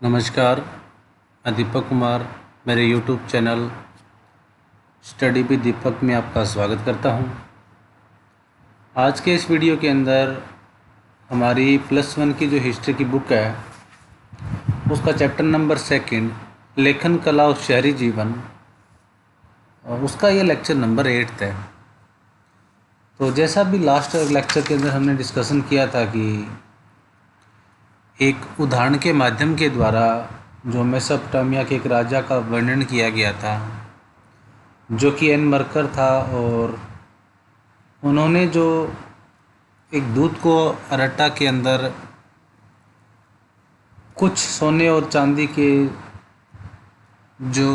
नमस्कार। मैं दीपक कुमार मेरे यूट्यूब चैनल स्टडी विद दीपक में आपका स्वागत करता हूं। आज के इस वीडियो के अंदर हमारी +1 की जो हिस्ट्री की बुक है उसका चैप्टर नंबर 2 लेखन कला और शहरी जीवन, और उसका ये लेक्चर नंबर 8 है। तो जैसा भी लास्ट लेक्चर के अंदर हमने डिस्कशन किया था कि एक उदाहरण के माध्यम के द्वारा जो मेसोपोटामिया के एक राजा का वर्णन किया गया था जो कि एन मरकर था, और उन्होंने जो एक दूत को अरट्टा के अंदर कुछ सोने और चांदी के जो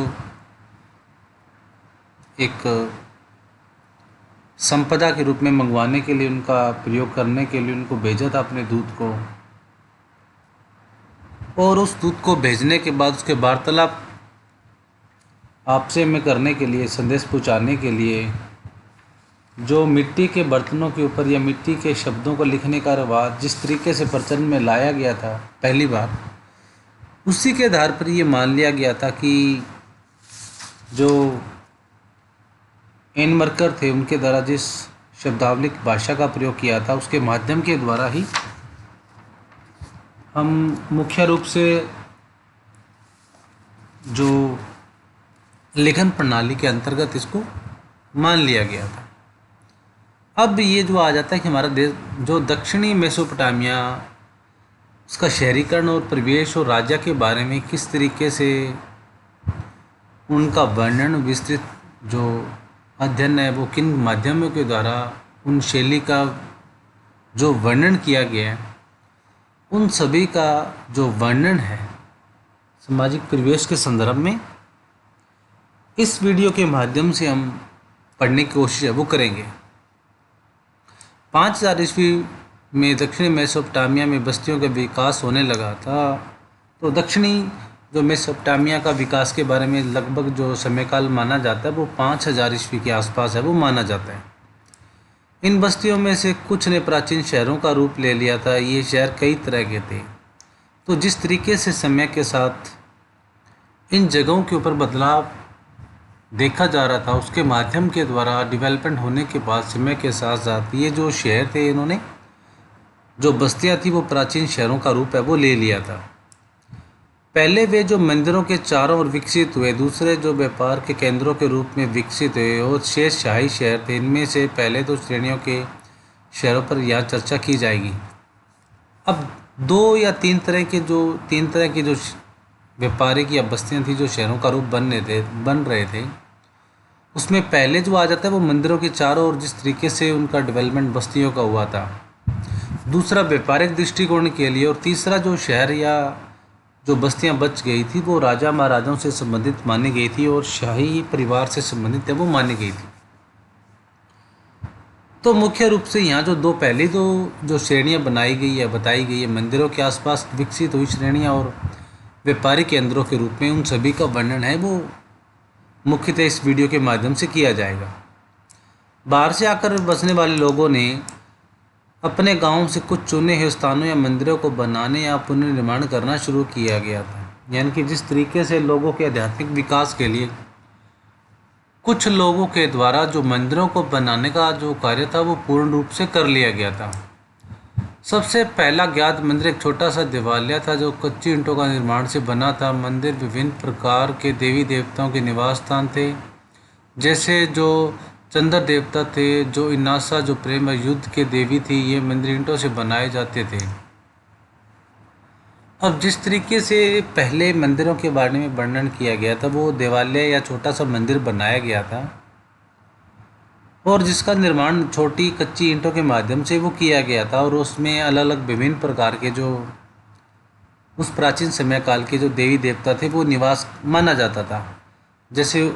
एक संपदा के रूप में मंगवाने के लिए, उनका प्रयोग करने के लिए उनको भेजा था अपने दूत को। और उस दूत को भेजने के बाद उसके वार्तालाप आपसे में करने के लिए, संदेश पहुंचाने के लिए जो मिट्टी के बर्तनों के ऊपर या मिट्टी के शब्दों को लिखने का रिवाज जिस तरीके से प्रचलन में लाया गया था पहली बार, उसी के आधार पर ये मान लिया गया था कि जो एन मरकर थे उनके द्वारा जिस शब्दावली भाषा का प्रयोग किया था उसके माध्यम के द्वारा ही हम मुख्य रूप से जो लेखन प्रणाली के अंतर्गत इसको मान लिया गया था। अब ये जो आ जाता है कि हमारा देश जो दक्षिणी मेसोपोटामिया, उसका शहरीकरण और परिवेश और राजा के बारे में किस तरीके से उनका वर्णन विस्तृत जो अध्ययन है वो किन माध्यमों के द्वारा उन शैली का जो वर्णन किया गया है, उन सभी का जो वर्णन है सामाजिक परिवेश के संदर्भ में इस वीडियो के माध्यम से हम पढ़ने की कोशिश है वो करेंगे। 5000 ईस्वी में दक्षिणी मेसोपोटामिया में बस्तियों का विकास होने लगा था। तो दक्षिणी जो मेसोपोटामिया का विकास के बारे में लगभग जो समयकाल माना जाता है वो 5000 ईस्वी के आसपास है वो माना जाता है। इन बस्तियों में से कुछ ने प्राचीन शहरों का रूप ले लिया था। ये शहर कई तरह के थे। तो जिस तरीके से समय के साथ इन जगहों के ऊपर बदलाव देखा जा रहा था उसके माध्यम के द्वारा डेवलपमेंट होने के बाद समय के साथ साथ ये जो शहर थे, इन्होंने जो बस्तियां थी वो प्राचीन शहरों का रूप है वो ले लिया था। पहले वे जो मंदिरों के चारों ओर विकसित हुए, दूसरे जो व्यापार के केंद्रों के रूप में विकसित हुए, और शेष शाही शहर थे। इनमें से पहले दो श्रेणियों के शहरों पर यहाँ चर्चा की जाएगी। अब तीन तरह की जो व्यापारिक या बस्तियाँ थी जो शहरों का रूप बन रहे थे, उसमें पहले जो आ जाता है वो मंदिरों के चारों ओर जिस तरीके से उनका डेवलपमेंट बस्तियों का हुआ था, दूसरा व्यापारिक दृष्टिकोण के लिए, और तीसरा जो शहर या जो बस्तियां बच गई थी वो राजा महाराजाओं से संबंधित मानी गई थी और शाही परिवार से संबंधित है वो मानी गई थी। तो मुख्य रूप से यहाँ जो पहली जो श्रेणियाँ बताई गई है मंदिरों के आसपास विकसित हुई श्रेणियाँ और व्यापारिक केंद्रों के रूप में, उन सभी का वर्णन है वो मुख्यतः इस वीडियो के माध्यम से किया जाएगा। बाहर से आकर बसने वाले लोगों ने अपने गांव से कुछ चुने हुए स्थानों या मंदिरों को बनाने या पुनर्निर्माण करना शुरू किया गया था। यानी कि जिस तरीके से लोगों के आध्यात्मिक विकास के लिए कुछ लोगों के द्वारा जो मंदिरों को बनाने का जो कार्य था वो पूर्ण रूप से कर लिया गया था। सबसे पहला ज्ञात मंदिर एक छोटा सा देवालय था जो कच्ची ईंटों का निर्माण से बना था। मंदिर विभिन्न प्रकार के देवी देवताओं के निवास स्थान थे, जैसे जो चंद्र देवता थे, जो इनासा जो प्रेम और युद्ध के देवी थी। ये मंदिर ईंटों से बनाए जाते थे। अब जिस तरीके से पहले मंदिरों के बारे में वर्णन किया गया था वो देवालय या छोटा सा मंदिर बनाया गया था और जिसका निर्माण छोटी कच्ची ईंटों के माध्यम से वो किया गया था, और उसमें अलग अलग विभिन्न प्रकार के जो उस प्राचीन समय काल के जो देवी देवता थे वो निवास माना जाता था। जैसे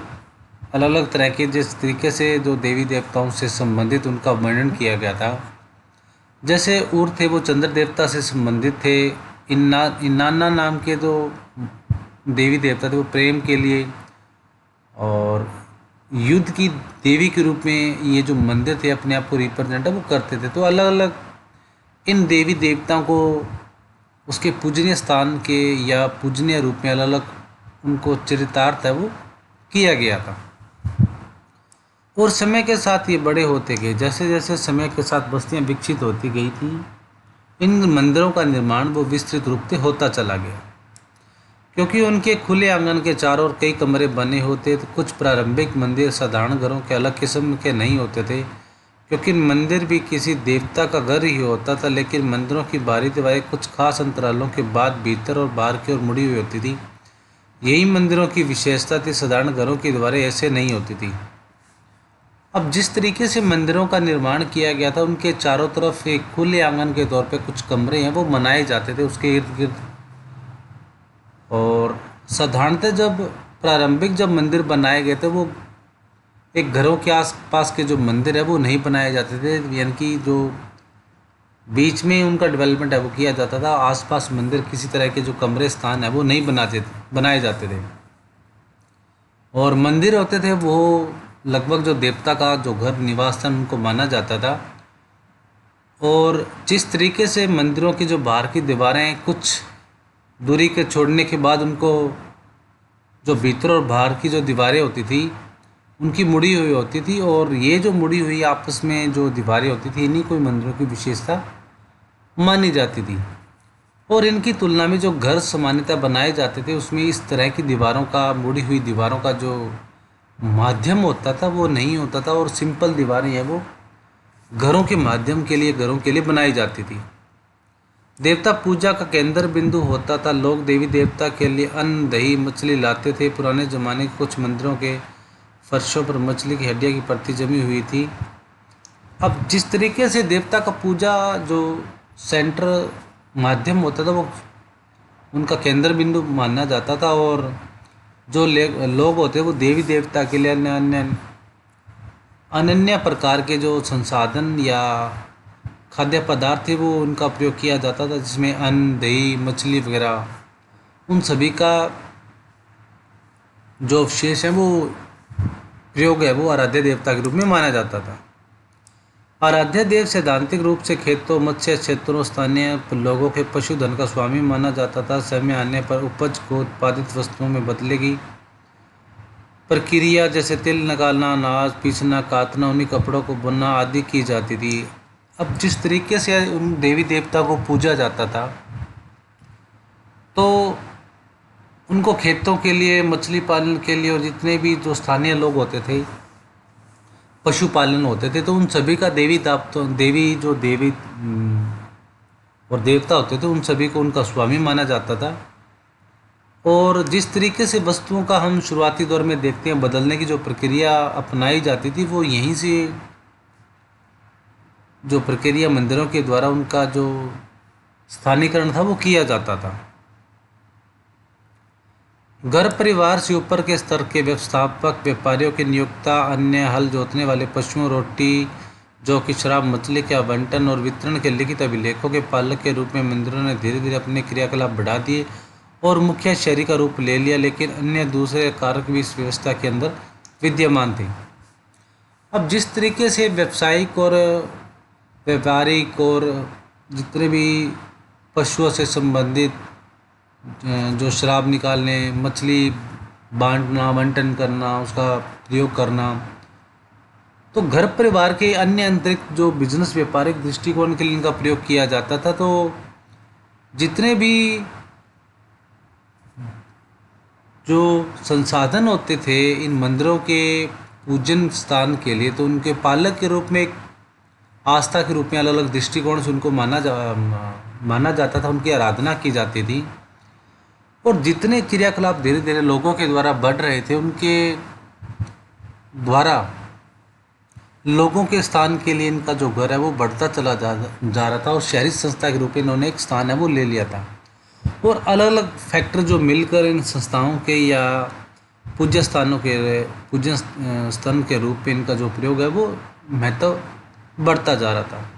अलग अलग तरह के जिस तरीके से जो देवी देवताओं से संबंधित उनका वर्णन किया गया था, जैसे उर थे वो चंद्र देवता से संबंधित थे। इन्नाना नाम के जो देवी देवता थे वो प्रेम के लिए और युद्ध की देवी के रूप में ये जो मंदिर थे अपने आप को रिप्रेजेंट वो करते थे। तो अलग अलग इन देवी देवताओं को उसके पूजनीय स्थान के या पूजनीय रूप में अलग अलग उनको चरितार्थ है वो किया गया था। और समय के साथ ये बड़े होते गए, जैसे जैसे समय के साथ बस्तियां विकसित होती गई थी, इन मंदिरों का निर्माण वो विस्तृत रूप से होता चला गया। क्योंकि उनके खुले आंगन के चारों ओर कई कमरे बने होते, तो कुछ प्रारंभिक मंदिर साधारण घरों के अलग किस्म के नहीं होते थे, क्योंकि मंदिर भी किसी देवता का घर ही होता था। लेकिन मंदिरों की बाहरी दीवारें कुछ खास अंतरालों के बाद भीतर और बाहर की ओर मुड़ी हुई होती थी। यही मंदिरों की विशेषता थी, साधारण घरों की दीवारें ऐसे नहीं होती थी। अब जिस तरीके से मंदिरों का निर्माण किया गया था, उनके चारों तरफ एक खुले आंगन के तौर पे कुछ कमरे हैं वो बनाए जाते थे उसके इर्द गिर्द। और साधारणतः जब मंदिर बनाए गए थे, वो एक घरों के आसपास के जो मंदिर है वो नहीं बनाए जाते थे, यानी कि जो बीच में उनका डेवलपमेंट है वो किया जाता था। आसपास मंदिर किसी तरह के जो कमरे स्थान है वो नहीं बनाए जाते थे। और मंदिर होते थे वो लगभग जो देवता का जो घर निवास स्थान उनको माना जाता था। और जिस तरीके से मंदिरों की जो बाहर की दीवारें कुछ दूरी के छोड़ने के बाद उनको जो भीतर और बाहर की जो दीवारें होती थी उनकी मुड़ी हुई होती थी, और ये जो मुड़ी हुई आपस में जो दीवारें होती थी इन्हीं कोई मंदिरों की विशेषता मानी जाती थी। और इनकी तुलना में जो घर सामान्यतः बनाए जाते थे उसमें इस तरह की दीवारों का, मुड़ी हुई दीवारों का जो माध्यम होता था वो नहीं होता था, और सिंपल दीवारें हैं वो घरों के लिए बनाई जाती थी। देवता पूजा का केंद्र बिंदु होता था। लोग देवी देवता के लिए अन्न, दही, मछली लाते थे। पुराने ज़माने के कुछ मंदिरों के फर्शों पर मछली की हड्डियाँ की परतें जमी हुई थी। अब जिस तरीके से देवता का पूजा जो सेंटर माध्यम होता था वो उनका केंद्र बिंदु माना जाता था, और जो लोग होते वो देवी देवता के लिए अन्य अनन्य प्रकार के जो संसाधन या खाद्य पदार्थ थे वो उनका प्रयोग किया जाता था, जिसमें अन्न, दही, मछली वगैरह उन सभी का जो अवशेष है वो प्रयोग है वो आराध्य देवता के रूप में माना जाता था। आराध्य देव सैद्धांतिक रूप से खेतों, मत्स्य क्षेत्रों, स्थानीय लोगों के पशुधन का स्वामी माना जाता था। समय आने पर उपज को उत्पादित वस्तुओं में बदलने की प्रक्रिया जैसे तिल निकालना, अनाज पीसना, काटना, उन्हीं कपड़ों को बुनना आदि की जाती थी। अब जिस तरीके से उन देवी देवता को पूजा जाता था तो उनको खेतों के लिए, मछली पालन के लिए, और जितने भी जो स्थानीय लोग होते थे पशुपालन होते थे, तो उन सभी का देवी और देवता होते थे उन सभी को उनका स्वामी माना जाता था। और जिस तरीके से वस्तुओं का हम शुरुआती दौर में देखते हैं बदलने की जो प्रक्रिया अपनाई जाती थी, वो यहीं से जो प्रक्रिया मंदिरों के द्वारा उनका जो स्थानीकरण था वो किया जाता था। घर परिवार से ऊपर के स्तर के व्यवस्थापक, व्यापारियों के नियोक्ता, अन्य हल जोतने वाले पशुओं, रोटी जो कि शराब, मछली के आवंटन और वितरण के लिखित अभिलेखों के पालक के रूप में मंदिरों ने धीरे धीरे अपने क्रियाकलाप बढ़ा दिए और मुख्य शहरी का रूप ले लिया, लेकिन अन्य दूसरे कारक भी इस व्यवस्था के अंदर विद्यमान थे। अब जिस तरीके से व्यावसायिक और व्यापारिक और जितने भी पशुओं से संबंधित जो शराब निकालने, मछली बांटना, आवंटन करना, उसका प्रयोग करना, तो घर परिवार के अन्य अतिरिक्त जो बिजनेस व्यापारिक दृष्टिकोण के लिए इनका प्रयोग किया जाता था। तो जितने भी जो संसाधन होते थे इन मंदिरों के पूजन स्थान के लिए, तो उनके पालक के रूप में एक आस्था के रूप में अलग अलग दृष्टिकोण से उनको माना जाता था, उनकी आराधना की जाती थी। और जितने क्रियाकलाप धीरे धीरे लोगों के द्वारा बढ़ रहे थे, उनके द्वारा लोगों के स्थान के लिए इनका जो घर है वो बढ़ता चला जा रहा था, और शहरी संस्था के रूप में इन्होंने एक स्थान है वो ले लिया था। और अलग अलग फैक्टर जो मिलकर इन संस्थाओं के या पूज्य स्थान के रूप में इनका जो प्रयोग है वो महत्व बढ़ता जा रहा था।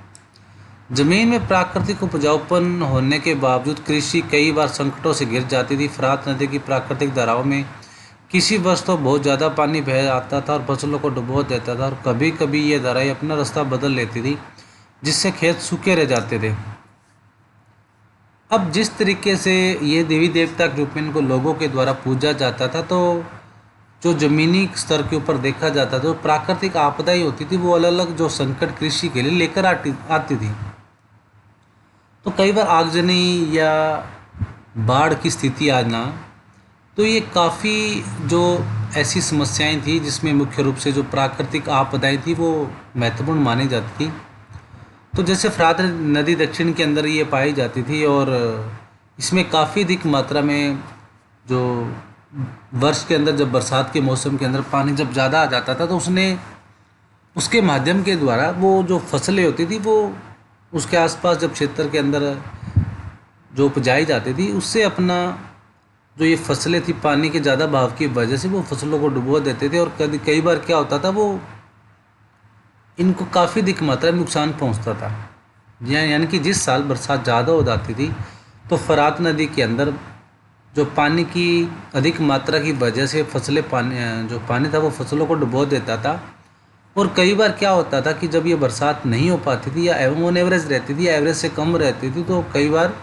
जमीन में प्राकृतिक उपजाऊपन होने के बावजूद कृषि कई बार संकटों से घिर जाती थी। फरात नदी की प्राकृतिक धाराओं में किसी वर्ष तो बहुत ज़्यादा पानी बह आता था और फसलों को डुबो देता था, और कभी कभी ये धाराएं अपना रास्ता बदल लेती थी, जिससे खेत सूखे रह जाते थे। अब जिस तरीके से ये देवी देवता के रूप में इनको लोगों के द्वारा पूजा जाता था, तो जो ज़मीनी स्तर के ऊपर देखा जाता था, तो प्राकृतिक आपदाएं होती थी वो अलग अलग जो संकट कृषि के लिए लेकर आती थी। तो कई बार आगजनी या बाढ़ की स्थिति आना, तो ये काफ़ी जो ऐसी समस्याएं थी जिसमें मुख्य रूप से जो प्राकृतिक आपदाएं थी वो महत्वपूर्ण मानी जाती थी। तो जैसे फरात नदी दक्षिण के अंदर ये पाई जाती थी, और इसमें काफ़ी अधिक मात्रा में जो वर्ष के अंदर जब बरसात के मौसम के अंदर पानी जब ज़्यादा आ जाता था, तो उसके माध्यम के द्वारा वो जो फसलें होती थी वो उसके आसपास जब क्षेत्र के अंदर जो उपजाई जाती थी, उससे अपना जो ये फसलें थी पानी के ज़्यादा बहाव की वजह से वो फसलों को डुबो देते थे। और कई बार क्या होता था, वो इनको काफ़ी अधिक मात्रा में नुकसान पहुंचता था। यानी कि जिस साल बरसात ज़्यादा हो जाती थी, तो फरात नदी के अंदर जो पानी की अधिक मात्रा की वजह से जो पानी था वो फसलों को डुबो देता था। और कई बार क्या होता था कि जब ये बरसात नहीं हो पाती थी या ऑन एवरेज रहती थी या एवरेज से कम रहती थी, तो कई बार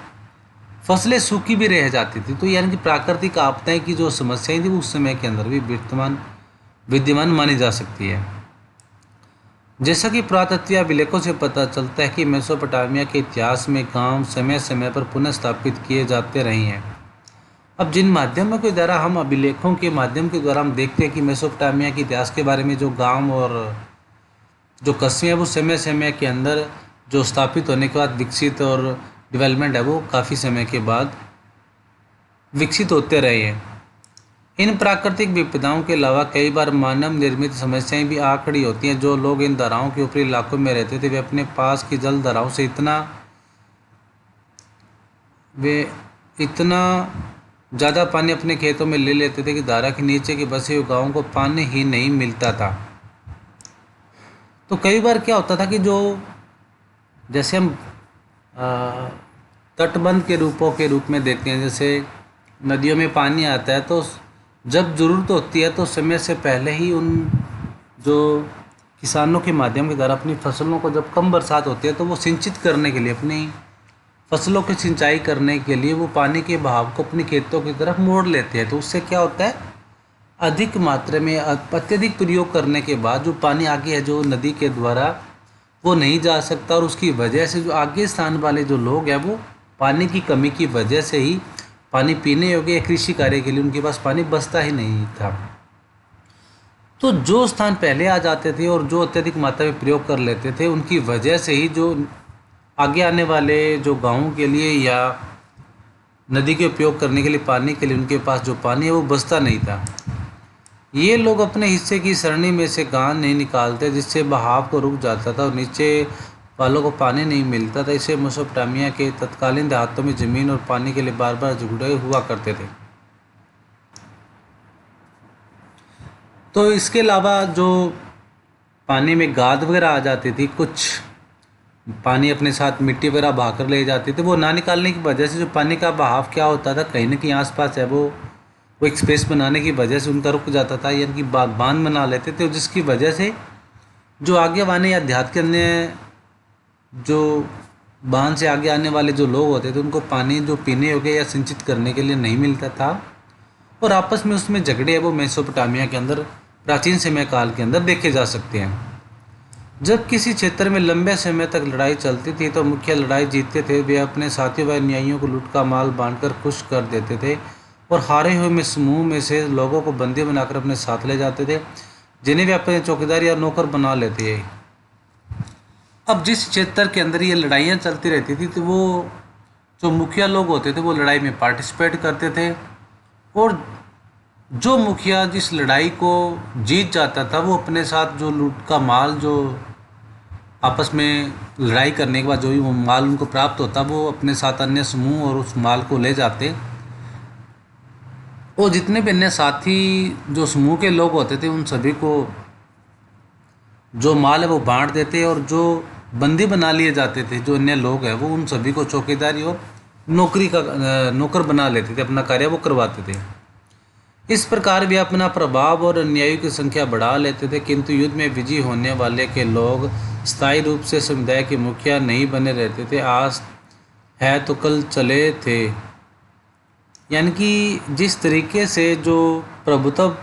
फसलें सूखी भी रह जाती थी। तो यानी कि प्राकृतिक आपदाएं की जो समस्याएं थी वो उस समय के अंदर भी विद्यमान मानी जा सकती है। जैसा कि पुरातत्वीय अभिलेखों से पता चलता है कि मेसोपोटामिया के इतिहास में गांव समय समय पर पुनः स्थापित किए जाते रहे हैं। अब जिन माध्यमों के द्वारा हम अभिलेखों के माध्यम के द्वारा हम देखते हैं कि मेसोपोटामिया के इतिहास के बारे में जो गांव और जो कस्बे हैं वो समय समय के अंदर जो स्थापित होने के बाद विकसित और डेवलपमेंट है वो काफ़ी समय के बाद विकसित होते रहे हैं। इन प्राकृतिक विपदाओं के अलावा कई बार मानव निर्मित समस्याएं भी आ खड़ी होती हैं। जो लोग इन धाराओं के ऊपरी इलाकों में रहते थे, वे अपने पास की जल धाराओं से इतना ज़्यादा पानी अपने खेतों में ले लेते थे कि धारा के नीचे के बसे हुए गाँवों को पानी ही नहीं मिलता था। तो कई बार क्या होता था कि जो जैसे हम तटबंध के रूप में देखते हैं, जैसे नदियों में पानी आता है, तो जब ज़रूरत होती है तो समय से पहले ही उन जो किसानों के माध्यम के द्वारा अपनी फसलों को जब कम बरसात होती है तो वो सिंचित करने के लिए, अपनी फसलों की सिंचाई करने के लिए वो पानी के बहाव को अपनी खेतों की तरफ मोड़ लेते हैं। तो उससे क्या होता है, अधिक मात्रा में अत्यधिक प्रयोग करने के बाद जो पानी आगे है जो नदी के द्वारा वो नहीं जा सकता, और उसकी वजह से जो आगे स्थान वाले जो लोग हैं वो पानी की कमी की वजह से ही पानी पीने योग्य या कृषि कार्य के लिए उनके पास पानी बचता ही नहीं था। तो जो स्थान पहले आ जाते थे और जो अत्यधिक मात्रा में प्रयोग कर लेते थे, उनकी वजह से ही जो आगे आने वाले जो गाँवों के लिए या नदी के उपयोग करने के लिए पानी के लिए उनके पास जो पानी है वो बचता नहीं था। ये लोग अपने हिस्से की सरणी में से गांठ नहीं निकालते, जिससे बहाव को रुक जाता था और नीचे वालों को पानी नहीं मिलता था। इसे मेसोपोटामिया के तत्कालीन देहातों में ज़मीन और पानी के लिए बार बार झगड़े हुआ करते थे। तो इसके अलावा जो पानी में गाद वगैरह आ जाती थी, कुछ पानी अपने साथ मिट्टी वगैरह बहाकर ले जाते थे, वो ना निकालने की वजह से जो पानी का बहाव क्या होता था, कहीं ना कहीं आसपास है वो एक स्पेस बनाने की वजह से उनका रुक जाता था, यानी कि बांध बना लेते थे, जिसकी वजह से जो आगे आने या देहात के अन्य जो बांध से आगे आने वाले जो लोग होते थे उनको पानी जो पीने योग्य या सिंचित करने के लिए नहीं मिलता था, और आपस में उसमें झगड़े है वो मेसोपोटामिया के अंदर प्राचीन समय काल के अंदर देखे जा सकते हैं। जब किसी क्षेत्र में लंबे समय तक लड़ाई चलती थी तो मुख्य लड़ाई जीतते थे वे अपने साथियों व अनुयायियों को लूट का माल बांटकर खुश कर देते थे, और हारे हुए में समूह में से लोगों को बंदी बनाकर अपने साथ ले जाते थे, जिन्हें वे अपने चौकीदार या नौकर बना लेते हैं। अब जिस क्षेत्र के अंदर ये लड़ाइयाँ चलती रहती थी, तो वो जो मुखिया लोग होते थे वो लड़ाई में पार्टिसिपेट करते थे, और जो मुखिया जिस लड़ाई को जीत जाता था वो अपने साथ जो लूट का माल जो आपस में लड़ाई करने के बाद जो भी माल उनको प्राप्त होता वो अपने साथ अन्य समूह और उस माल को ले जाते, और जितने भी अन्य साथी जो समूह के लोग होते थे उन सभी को जो माल है वो बांट देते, और जो बंदी बना लिए जाते थे जो अन्य लोग हैं वो उन सभी को चौकीदारी और नौकर बना लेते थे, अपना कार्य वो करवाते थे। इस प्रकार वे अपना प्रभाव और अनुयायियों की संख्या बढ़ा लेते थे, किंतु युद्ध में विजयी होने वाले के लोग स्थायी रूप से समुदाय के मुखिया नहीं बने रहते थे। है तो कल चले थे। यानी कि जिस तरीके से जो प्रभुत्व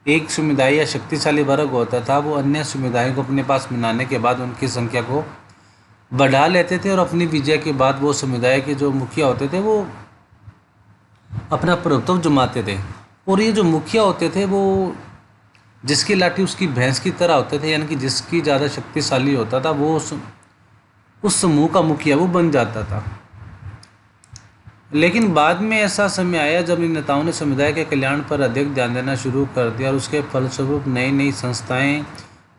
एक समुदाय या शक्तिशाली वर्ग होता था, वो अन्य समुदायों को अपने पास मिलाने के बाद उनकी संख्या को बढ़ा लेते थे, और अपनी विजय के बाद वो समुदाय के जो मुखिया होते थे वो अपना प्रभुत्व जमाते थे। और ये जो मुखिया होते थे वो जिसकी लाठी उसकी भैंस की तरह होते थे, यानी कि जिसकी ज़्यादा शक्तिशाली होता था वो उस समूह का मुखिया वो बन जाता था। लेकिन बाद में ऐसा समय आया जब इन नेताओं ने समुदाय के कल्याण पर अधिक ध्यान देना शुरू कर दिया, और उसके फलस्वरूप नई नई संस्थाएं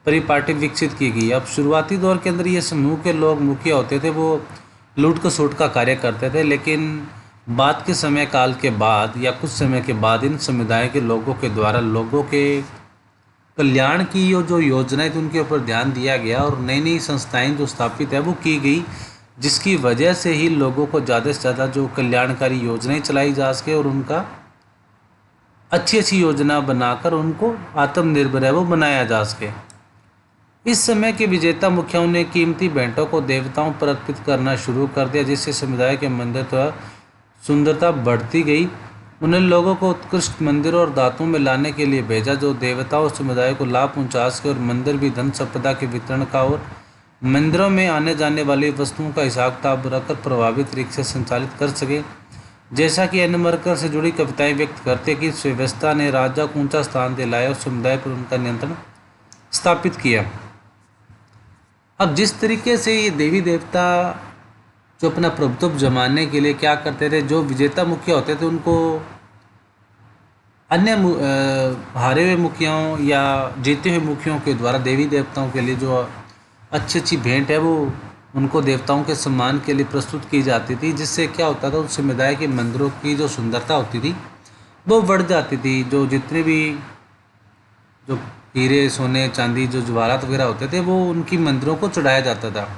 परिपाटी विकसित की गई। अब शुरुआती दौर के अंदर ये समूह के लोग मुखिया होते थे, वो लूट खसोट का कार्य करते थे। लेकिन बाद के समय काल के बाद या कुछ समय के बाद इन समुदाय के लोगों के द्वारा लोगों के कल्याण की जो योजनाएं थी उनके ऊपर ध्यान दिया गया, और नई नई संस्थाएं जो स्थापित है वो की गई, जिसकी वजह से ही लोगों को ज़्यादा से ज़्यादा जो कल्याणकारी योजनाएं चलाई जा सके और उनका अच्छी अच्छी योजना बनाकर उनको आत्मनिर्भर है वो बनाया जा सके। इस समय के विजेता मुखियाओं ने कीमती भेंटों को देवताओं पर अर्पित करना शुरू कर दिया, जिससे समुदाय के मंदिर तो सुंदरता बढ़ती गई। उन्हें लोगों को उत्कृष्ट मंदिरों और धातुओं में लाने के लिए भेजा जो देवताओं और समुदाय को लाभ पहुंचा सके, और मंदिर भी धन संपदा के वितरण का और मंदिरों में आने जाने वाली वस्तुओं का हिसाब किताब रखकर प्रभावी तरीके से संचालित कर सके। जैसा कि एन मरकर से जुड़ी कविताएं व्यक्त करते कि इस व्यवस्था ने राजा को ऊंचा स्थान दिलाया और समुदाय पर उनका नियंत्रण स्थापित किया। अब जिस तरीके से ये देवी देवता जो अपना प्रभुत्व जमाने के लिए क्या करते थे, जो विजेता मुखिया होते थे उनको अन्य हारे हुए मुखियाओं या जीते हुए मुखियों के द्वारा देवी देवताओं के लिए जो अच्छी अच्छी भेंट है वो उनको देवताओं के सम्मान के लिए प्रस्तुत की जाती थी, जिससे क्या होता था उस समुदाय के मंदिरों की जो सुंदरता होती थी वो बढ़ जाती थी। जो जितने भी जो हीरे सोने चांदी जो जवाहरात वगैरह होते थे वो उनकी मंदिरों को चढ़ाया जाता था,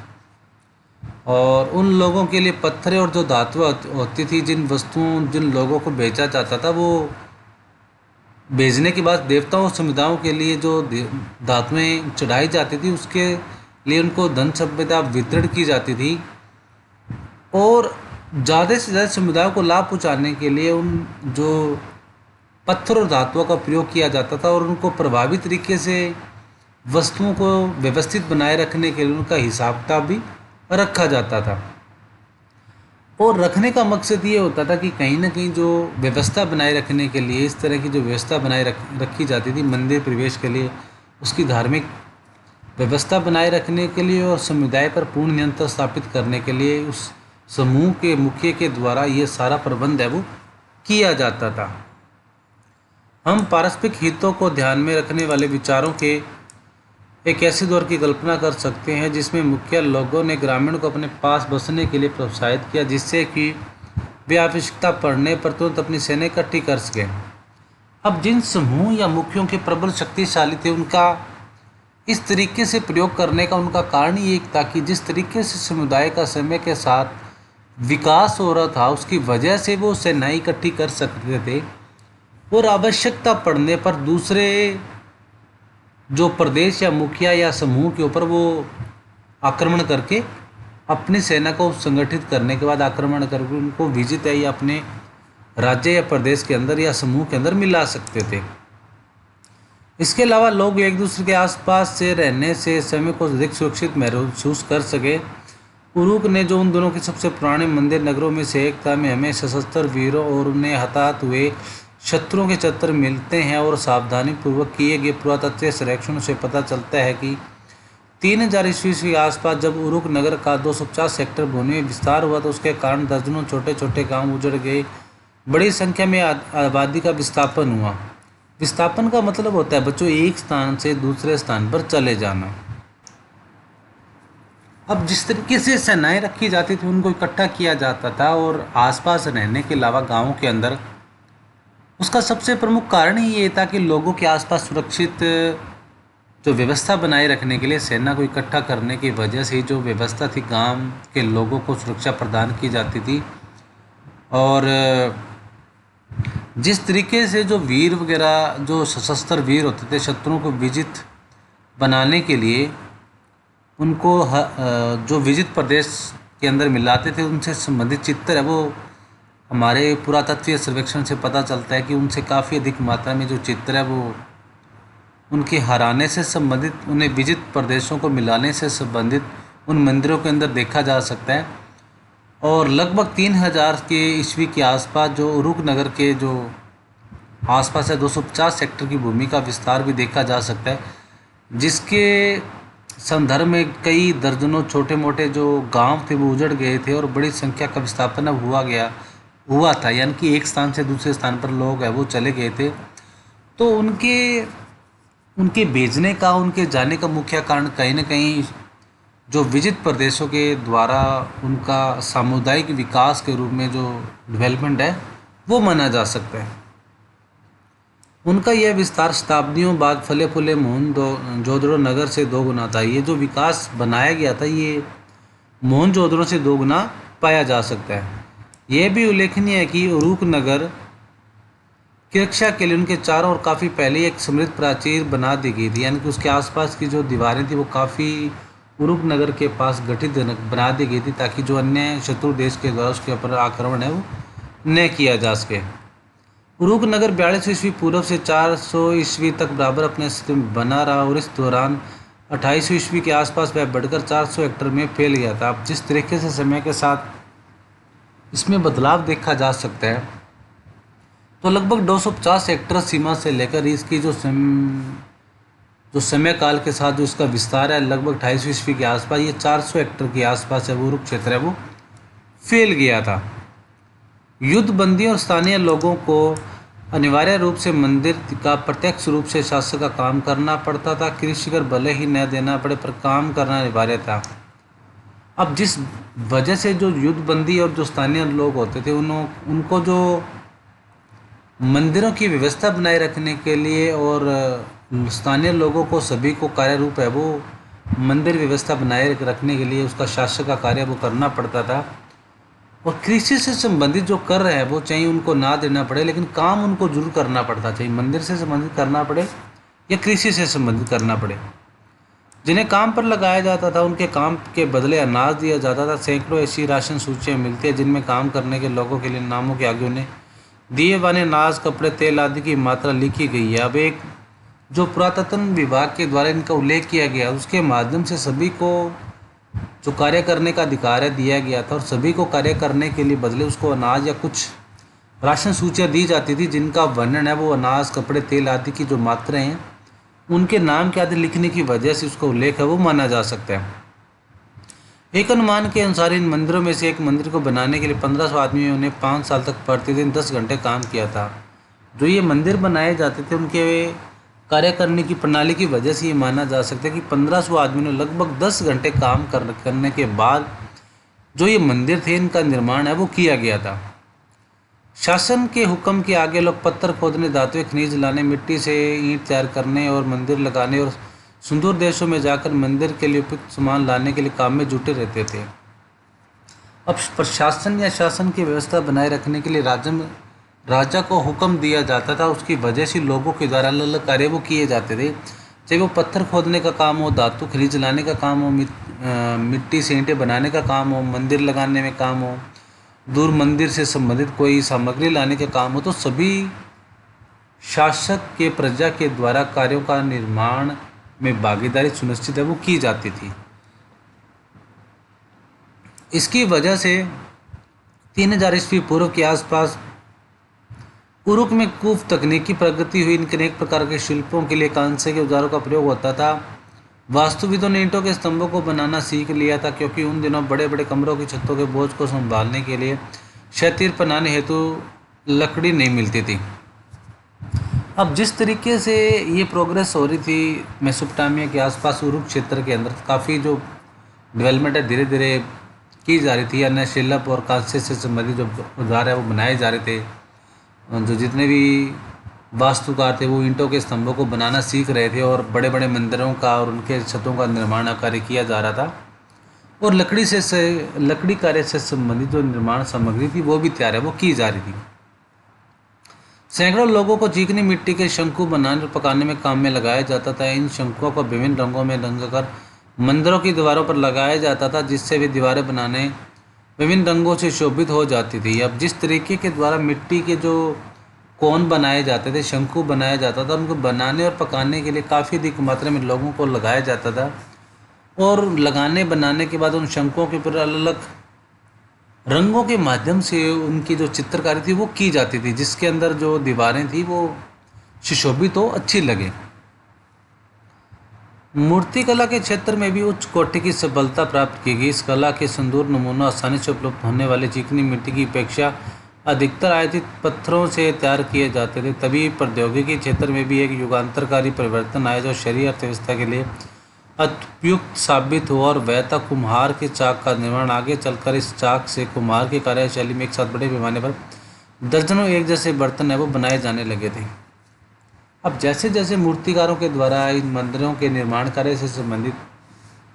और उन लोगों के लिए पत्थर और जो धातुएं होती थी, जिन लोगों को बेचा जाता था, वो भेजने के बाद देवताओं और समुदायों के लिए जो धातुएं चढ़ाई जाती थी उसके लिए उनको धन संपदा वितरण की जाती थी, और ज़्यादा से ज़्यादा समुदायों को लाभ पहुंचाने के लिए उन जो पत्थर और धातुओं का प्रयोग किया जाता था, और उनको प्रभावी तरीके से वस्तुओं को व्यवस्थित बनाए रखने के लिए उनका हिसाब किताब भी रखा जाता था। और रखने का मकसद ये होता था कि कहीं ना कहीं जो व्यवस्था बनाए रखने के लिए इस तरह की जो व्यवस्था बनाए रखी जाती थी मंदिर प्रवेश के लिए, उसकी धार्मिक व्यवस्था बनाए रखने के लिए और समुदाय पर पूर्ण नियंत्रण स्थापित करने के लिए उस समूह के मुखिया के द्वारा ये सारा प्रबंध है वो किया जाता था। हम पारस्परिक हितों को ध्यान में रखने वाले विचारों के एक ऐसे दौर की कल्पना कर सकते हैं जिसमें मुखिया लोगों ने ग्रामीण को अपने पास बसने के लिए प्रोत्साहित किया, जिससे कि वे आवश्यकता पड़ने पर तुरंत अपनी सेना इकट्ठी कर सकें। अब जिन समूह या मुखियों के प्रबल शक्तिशाली थे उनका इस तरीके से प्रयोग करने का उनका कारण ये था कि जिस तरीके से समुदाय का समय के साथ विकास हो रहा था उसकी वजह से वो सेनाएं इकट्ठी कर सकते थे, और आवश्यकता पड़ने पर दूसरे जो प्रदेश या मुखिया या समूह के ऊपर वो आक्रमण करके अपनी सेना को संगठित करने के बाद आक्रमण करके उनको विजित है या अपने राज्य या प्रदेश के अंदर या समूह के अंदर मिला सकते थे। इसके अलावा लोग एक दूसरे के आसपास से रहने से समय को अधिक सुरक्षित महसूस कर सके। उरुक ने जो उन दोनों के सबसे पुराने मंदिर नगरों में से एक था, में हमें सशस्त्र वीरों और उन्हें हताहत हुए शत्रुओं के चित्र मिलते हैं, और सावधानी पूर्वक किए गए पुरातत्वीय सर्वेक्षणों से पता चलता है कि 3000 ईस्वी के आसपास जब उरुक नगर का 250 हेक्टेयर भूमि में विस्तार हुआ तो उसके कारण दर्जनों छोटे छोटे गांव उजड़ गए, बड़ी संख्या में आबादी का विस्थापन हुआ। विस्थापन का मतलब होता है बच्चों एक स्थान से दूसरे स्थान पर चले जाना। अब जिस तरीके से सेनाएं रखी जाती थी उनको इकट्ठा किया जाता था और आसपास रहने के अलावा गाँवों के अंदर, उसका सबसे प्रमुख कारण ही ये था कि लोगों के आसपास सुरक्षित जो व्यवस्था बनाए रखने के लिए सेना को इकट्ठा करने की वजह से जो व्यवस्था थी गांव के लोगों को सुरक्षा प्रदान की जाती थी। और जिस तरीके से जो वीर वगैरह जो सशस्त्र वीर होते थे शत्रुओं को विजित बनाने के लिए उनको जो विजित प्रदेश के अंदर मिलाते थे, उनसे संबंधित चित्र है वो हमारे पुरातत्वीय सर्वेक्षण से पता चलता है कि उनसे काफ़ी अधिक मात्रा में जो चित्र है वो उनके हराने से संबंधित, उन्हें विजित प्रदेशों को मिलाने से संबंधित उन मंदिरों के अंदर देखा जा सकता है। और लगभग 3000 के ईस्वी के आसपास जो उरुक नगर के जो आसपास है 250 हेक्टेयर की भूमि का विस्तार भी देखा जा सकता है, जिसके संदर्भ में कई दर्जनों छोटे मोटे जो गांव थे वो उजड़ गए थे और बड़ी संख्या का विस्थापन हुआ था, यानी कि एक स्थान से दूसरे स्थान पर लोग है वो चले गए थे। तो उनके भेजने का, उनके जाने का मुख्य कारण कहीं ना कहीं जो विजित प्रदेशों के द्वारा उनका सामुदायिक विकास के रूप में जो डेवलपमेंट है वो माना जा सकता है। उनका यह विस्तार शताब्दियों बाद फले फूले मोहनजोदड़ो नगर से 2 गुना था। ये जो विकास बनाया गया था ये मोहनजोदड़ो से 2 गुना पाया जा सकता है। यह भी उल्लेखनीय है कि उरुक नगर की रक्षा के लिए उनके चारों ओर काफ़ी पहले एक समृद्ध प्राचीर बना दी गई थी, यानी कि उसके आसपास की जो दीवारें थी वो काफ़ी उरुक नगर के पास गठित बना दी गई थी, ताकि जो अन्य शत्रु देश के द्वारा उसके ऊपर आक्रमण है वो न किया जा सके। उरुक नगर 42 ईस्वी पूर्व से 400 ईस्वी तक बराबर अपने स्थिति में बना रहा और इस दौरान 28 ईस्वी के आसपास वह बढ़कर 400 हेक्टेयर में फैल गया था। अब जिस तरीके से समय के साथ इसमें बदलाव देखा जा सकता है, तो लगभग 250 हेक्टेयर सीमा से लेकर इसकी जो समय काल के साथ जो इसका विस्तार है लगभग 28 ईस्वी के आसपास ये 400 हेक्टेयर के आसपास है वो उरुक क्षेत्र है वो फैल गया था। युद्ध बंदी और स्थानीय लोगों को अनिवार्य रूप से मंदिर का प्रत्यक्ष रूप से शासक का काम करना पड़ता था। कृषि कर भले ही न देना पड़े पर काम करना अनिवार्य था। अब जिस वजह से जो युद्ध बंदी और जो स्थानीय लोग होते थे उनको जो मंदिरों की व्यवस्था बनाए रखने के लिए और स्थानीय लोगों को सभी को कार्य रूप है वो मंदिर व्यवस्था बनाए रखने के लिए उसका शासक का कार्य वो करना पड़ता था। और कृषि से संबंधित जो कर रहे हैं वो चाहे उनको ना देना पड़े लेकिन काम उनको जरूर करना पड़ता, चाहे मंदिर से संबंधित करना पड़े या कृषि से संबंधित करना पड़े। जिन्हें काम पर लगाया जाता था उनके काम के बदले अनाज दिया जाता था। सैकड़ों ऐसी राशन सूचियाँ मिलती है जिनमें काम करने के लोगों के लिए नामों के आगे उन्हें दिए वाले अनाज, कपड़े, तेल आदि की मात्रा लिखी गई है। अब एक जो पुरातत्व विभाग के द्वारा इनका उल्लेख किया गया उसके माध्यम से सभी को जो कार्य करने का अधिकार है दिया गया था और सभी को कार्य करने के लिए बदले उसको अनाज या कुछ राशन सूचियाँ दी जाती थी जिनका वर्णन है वो अनाज, कपड़े, तेल आदि की जो मात्राएँ हैं उनके नाम के आदि लिखने की वजह से उसका उल्लेख है वो माना जा सकता है। एक अनुमान के अनुसार इन मंदिरों में से एक मंदिर को बनाने के लिए 1500 आदमियों ने 5 साल तक प्रतिदिन 10 घंटे काम किया था। जो ये मंदिर बनाए जाते थे उनके कार्य करने की प्रणाली की वजह से ये माना जा सकता है कि 1500 आदमियों ने लगभग 10 घंटे काम करने के बाद जो ये मंदिर थे इनका निर्माण है वो किया गया था। शासन के हुक्म के आगे लोग पत्थर खोदने, धातुएं खनिज लाने, मिट्टी से ईंट तैयार करने और मंदिर लगाने और सुदूर देशों में जाकर मंदिर के लिए उपयुक्त सामान लाने के लिए काम में जुटे रहते थे। अब प्रशासन या शासन की व्यवस्था बनाए रखने के लिए राजा को हुक्म दिया जाता था, उसकी वजह से लोगों के द्वारा अलग अलग कार्य वो किए जाते थे, चाहे वो पत्थर खोदने का काम हो, धातु खनिज लाने का काम हो, मिट्टी से ईंटें बनाने का काम हो, मंदिर लगाने में काम हो, दूर मंदिर से संबंधित कोई सामग्री लाने का काम हो। तो सभी शासक के प्रजा के द्वारा कार्यों का निर्माण में भागीदारी सुनिश्चित है वो की जाती थी। इसकी वजह से 3000 ईस्वी पूर्व के आसपास उरुक में खूब तकनीकी प्रगति हुई। इनके अनेक प्रकार के शिल्पों के लिए कांसे के औजारों का प्रयोग होता था। वास्तुविदों ने ईंटों के स्तंभों को बनाना सीख लिया था क्योंकि उन दिनों बड़े बड़े कमरों की छतों के बोझ को संभालने के लिए क्षैतिज बनाने हेतु लकड़ी नहीं मिलती थी। अब जिस तरीके से ये प्रोग्रेस हो रही थी मेसोपोटामिया के आसपास उरुक क्षेत्र के अंदर काफ़ी जो डेवलपमेंट है धीरे धीरे की जा रही थी। अन्य शिल्प और कांसे से संबंधित जो औजार है वो बनाए जा रहे थे। जो जितने भी वास्तुकार थे वो ईंटों के स्तंभों को बनाना सीख रहे थे और बड़े बड़े मंदिरों का और उनके छतों का निर्माण कार्य किया जा रहा था। और लकड़ी कार्य से संबंधित जो निर्माण सामग्री थी वो भी तैयार है वो की जा रही थी। सैकड़ों लोगों को चिकनी मिट्टी के शंकु बनाने और पकाने में काम में लगाया जाता था। इन शंकुओं को विभिन्न रंगों में रंगकर मंदिरों की दीवारों पर लगाया जाता था जिससे वे दीवारें बनाने विभिन्न रंगों से शोभित हो जाती थी। अब जिस तरीके के द्वारा मिट्टी के जो कोन बनाए जाते थे, शंकु बनाया जाता था, उनको बनाने और पकाने के लिए काफ़ी अधिक मात्रा में लोगों को लगाया जाता था। और लगाने बनाने के बाद उन शंकुओं के ऊपर अलग अलग रंगों के माध्यम से उनकी जो चित्रकारी थी वो की जाती थी, जिसके अंदर जो दीवारें थी वो सुशोभित हो, अच्छी लगे। मूर्तिकला के क्षेत्र में भी उच्च कोटि की सफलता प्राप्त की गई। इस कला के सुंदर नमूना आसानी से उपलब्ध होने वाले चिकनी मिट्टी की अपेक्षा अधिकतर आयातित पत्थरों से तैयार किए जाते थे। तभी प्रौद्योगिकी क्षेत्र में भी एक युगांतरकारी परिवर्तन आया जो शहरी अर्थव्यवस्था के लिए उपयुक्त साबित हुआ, और वह था कुम्हार के चाक का निर्माण। आगे चलकर इस चाक से कुम्हार की कार्यशैली में एक साथ बड़े पैमाने पर दर्जनों एक जैसे बर्तन है वो बनाए जाने लगे थे। अब जैसे जैसे मूर्तिकारों के द्वारा इन मंदिरों के निर्माण कार्य से संबंधित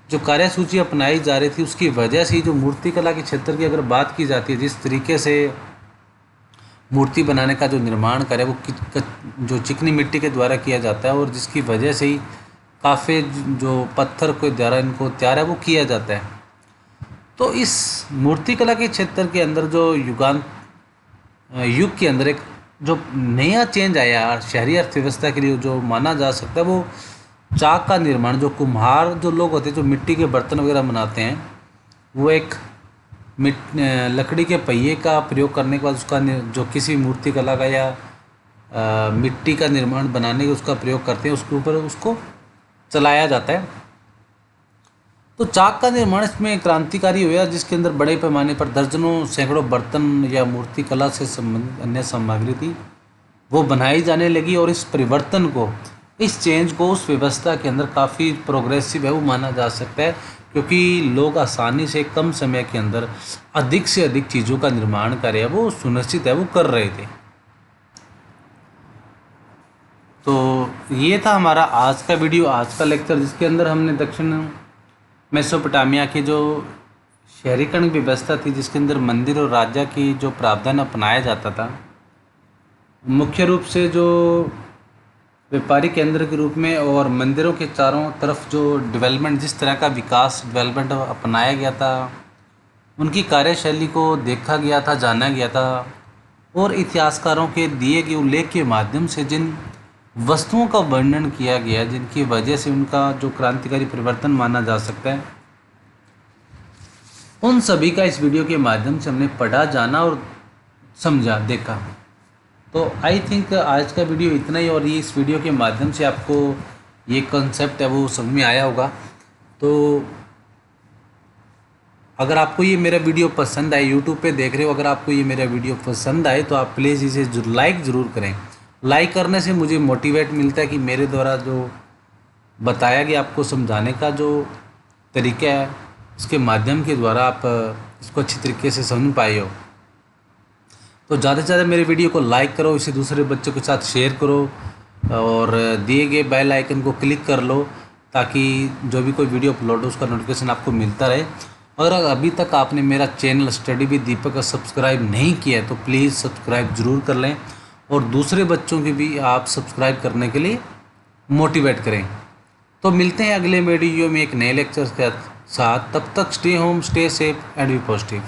जो कार्यसूची अपनाई जा रही थी, उसकी वजह से जो मूर्तिकला के क्षेत्र की अगर बात की जाती है, जिस तरीके से मूर्ति बनाने का जो निर्माण कार्य वो जो चिकनी मिट्टी के द्वारा किया जाता है, और जिसकी वजह से ही काफ़ी जो पत्थर के द्वारा इनको तैयार है वो किया जाता है। तो इस मूर्तिकला के क्षेत्र के अंदर जो युग के अंदर एक जो नया चेंज आया शहरी अर्थव्यवस्था के लिए, जो माना जा सकता है, वो चाक का निर्माण। जो कुम्हार जो लोग होते हैं जो मिट्टी के बर्तन वगैरह बनाते हैं, वो एक लकड़ी के पहिए का प्रयोग करने के बाद उसका जो किसी मूर्तिकला का या मिट्टी का निर्माण बनाने के उसका प्रयोग करते हैं, उसके ऊपर उसको चलाया जाता है। तो चाक का निर्माण इसमें क्रांतिकारी हुआ, जिसके अंदर बड़े पैमाने पर दर्जनों सैकड़ों बर्तन या मूर्तिकला से संबंधित अन्य सामग्री थी वो बनाई जाने लगी। और इस परिवर्तन को, इस चेंज को उस व्यवस्था के अंदर काफ़ी प्रोग्रेसिव है वो माना जा सकता है, क्योंकि लोग आसानी से कम समय के अंदर अधिक से अधिक चीज़ों का निर्माण कार्य वो सुनिश्चित है वो कर रहे थे। तो ये था हमारा आज का वीडियो, आज का लेक्चर, जिसके अंदर हमने दक्षिण मेसोपोटामिया की जो शहरीकरण व्यवस्था थी, जिसके अंदर मंदिर और राजा की जो प्रावधान अपनाया जाता था, मुख्य रूप से जो व्यापारिक केंद्र के रूप में, और मंदिरों के चारों तरफ जो डेवलपमेंट, जिस तरह का विकास डेवलपमेंट अपनाया गया था, उनकी कार्यशैली को देखा गया था, जाना गया था। और इतिहासकारों के दिए गए उल्लेख के माध्यम से जिन वस्तुओं का वर्णन किया गया, जिनकी वजह से उनका जो क्रांतिकारी परिवर्तन माना जा सकता है, उन सभी का इस वीडियो के माध्यम से हमने पढ़ा, जाना और समझा, देखा। तो आई थिंक आज का वीडियो इतना ही, और ये इस वीडियो के माध्यम से आपको ये कॉन्सेप्ट है वो समझ में आया होगा। तो अगर आपको ये मेरा वीडियो पसंद आए, यूट्यूब पे देख रहे हो, अगर आपको ये मेरा वीडियो पसंद आए तो आप प्लीज़ इसे लाइक ज़रूर करें। लाइक करने से मुझे मोटिवेट मिलता है कि मेरे द्वारा जो बताया गया आपको समझाने का जो तरीका है, उसके माध्यम के द्वारा आप इसको अच्छी तरीके से समझ पाए हो। तो ज़्यादा से ज़्यादा मेरे वीडियो को लाइक करो, इसे दूसरे बच्चों के साथ शेयर करो, और दिए गए बेल आइकन को क्लिक कर लो, ताकि जो भी कोई वीडियो अपलोड हो उसका नोटिफिकेशन आपको मिलता रहे। और अगर अभी तक आपने मेरा चैनल स्टडी विद दीपक का सब्सक्राइब नहीं किया है तो प्लीज़ सब्सक्राइब ज़रूर कर लें, और दूसरे बच्चों की भी आप सब्सक्राइब करने के लिए मोटिवेट करें। तो मिलते हैं अगले वीडियो में एक नए लेक्चर के साथ। तब तक stay home, stay safe and be positive.